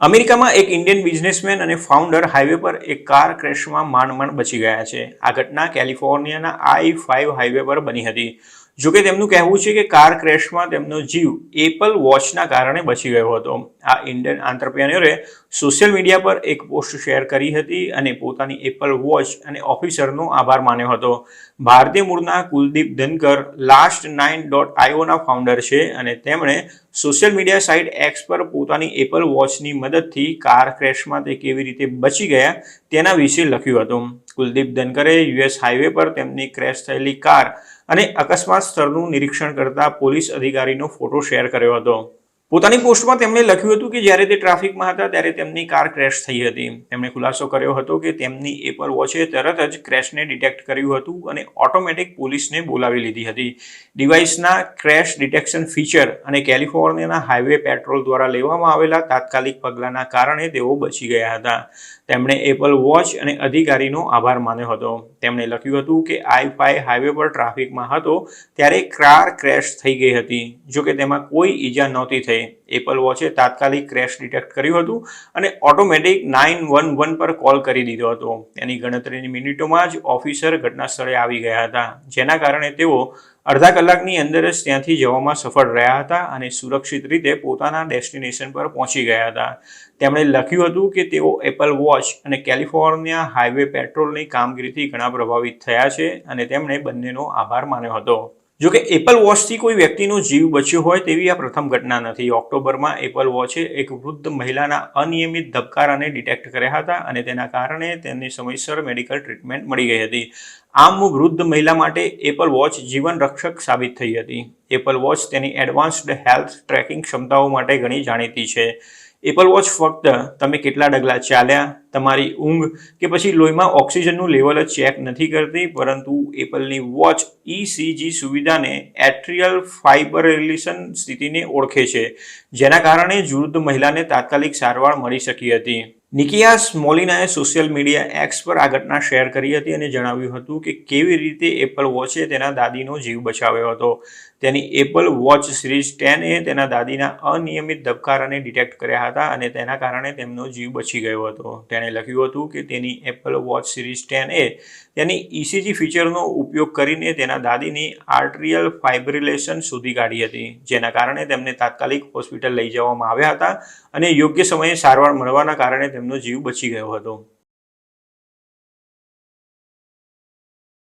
અમેરિકામાં એક Indian businessman અને ફાઉન્ડર હાઈવે પર એક કાર ક્રેશમાં માંડ બચી ગયા છે. આ ઘટના કેલિફોર્નિયાના I-5 હાઈવે પર બની હતી. જોકે તેમનું કહેવું છે કે કાર ક્રેશમાં તેમનો જીવ એપલ વોચના કારણે બચી ગયો હતો. આ ઇન્ડિયન આંત્રપ્રેન્યોરે સોશિયલ મીડિયા પર એક પોસ્ટ શેર કરી હતી અને પોતાની એપલ વોચ અને ઓફિસરનો આભાર માન્યો હતો. ભારતીય મૂળના કુલદીપ ધનકર last9.io ના ફાઉન્ડર છે અને તેમણે સોશિયલ મીડિયા સાઇટ એક્સ પર પોતાની એપલ વોચની મદદથી કાર ક્રેશમાં તે કેવી રીતે બચી ગયા તેના વિશે લખ્યું હતું. કુલદીપ ધનકરે US હાઈવે પર તેમની ક્રેશ થયેલી કાર અને અકસ્માત સ્થળનું નિરીક્ષણ કરતા પોલીસ અધિકારીનો ફોટો શેર કર્યો હતો. પોતાની પોસ્ટમાં તેમણે લખ્યું હતું કે જ્યારે તે ટ્રાફિકમાં હતા ત્યારે તેમની કાર ક્રેશ થઈ હતી. તેમણે ખુલાસો કર્યો હતો કે તેમની એપલ વોચે તરત જ ક્રેશને ડિટેક્ટ કર્યું હતું અને ઓટોમેટિક પોલીસને બોલાવી લીધી હતી. ડિવાઇસના ક્રેશ ડિટેક્શન ફીચર અને કેલિફોર્નિયાના હાઈવે પેટ્રોલ દ્વારા લેવામાં આવેલા તાત્કાલિક પગલાંના કારણે તેઓ બચી ગયા હતા. તેમણે એપલ વોચ અને અધિકારીનો આભાર માન્યો હતો. તેમણે લખ્યું હતું કે I-5 હાઈવે પર ટ્રાફિકમાં હતો ત્યારે કાર ક્રેશ થઈ ગઈ હતી. જોકે તેમાં કોઈ ઈજા નહોતી થઈ. એપલ વોચે તાત્કાલિક ક્રેશ ડિટેક્ટ કર્યું હતું અને ઓટોમેટિક 911 પર કોલ કરી દીધો હતો. તેની ગણતરીની મિનિટોમાં જ ઓફિસર ઘટના સ્થળે આવી ગયા હતા, જેના કારણે તેઓ અડધા કલાકની અંદર જ ત્યાંથી જવામાં સફળ રહ્યા હતા અને સુરક્ષિત રીતે પોતાના ડેસ્ટિનેશન પર પહોંચી ગયા હતા. તેમણે લખ્યું હતું કે તેઓ એપલ વોચ અને કેલિફોર્નિયા હાઈવે પેટ્રોલની કામગીરીથી ઘણા પ્રભાવિત થયા છે અને તેમણે બંનેનો આભાર માન્યો હતો. જોકે એપલ વોચથી કોઈ વ્યક્તિનો જીવ બચ્યો હોય તેવી આ પ્રથમ ઘટના નથી. ઓક્ટોબરમાં એપલ વોચે એક વૃદ્ધ મહિલાના અનિયમિત ધબકારાને ડિટેક્ટ કર્યા હતા અને તેના કારણે તેમને સમયસર મેડિકલ ટ્રીટમેન્ટ મળી ગઈ હતી. આમ વૃદ્ધ મહિલા માટે એપલ વોચ જીવન રક્ષક સાબિત થઈ હતી. એપલ વોચ તેની એડવાન્સ્ડ હેલ્થ ટ્રેકિંગ ક્ષમતાઓ માટે ઘણી જાણીતી છે. એપલ વોચ ફક્ત તમે કેટલા ડગલા ચાલ્યા, તમારી ઊંઘ કે પછી લોહીમાં ઓક્સિજનનું લેવલ જ ચેક નથી કરતી, પરંતુ એપલની વોચ ECG સુવિધાને એટ્રિયલ ફાઇબ્રિલેશન સ્થિતિને ઓળખે છે, જેના કારણે વૃદ્ધ મહિલાને તાત્કાલિક સારવાર મળી શકી હતી. નિકિયાસ મોલિનાએ સોશિયલ મીડિયા એક્સ પર આ ઘટના શેર કરી હતી અને જણાવ્યું હતું કે કેવી રીતે એપલ વોચે તેના દાદીનો જીવ બચાવ્યો હતો. તેની એપલ વોચ સિરીઝ 10 એ તેના દાદીના અનિયમિત ધબકારાને ડિટેક્ટ કર્યા હતા અને તેના કારણે તેમનો જીવ બચી ગયો હતો. તેણે લખ્યું હતું કે તેની એપલ વોચ સિરીઝ 10 એ તેની ECG ફીચરનો ઉપયોગ કરીને તેના દાદીની આર્ટરિયલ ફાઇબ્રિલેશન શોધી કાઢી હતી, જેના કારણે તેમને તાત્કાલિક હોસ્પિટલ લઈ જવામાં આવ્યા હતા અને યોગ્ય સમયે સારવાર મળવાના કારણે તેમનો જીવ બચી ગયો હતો.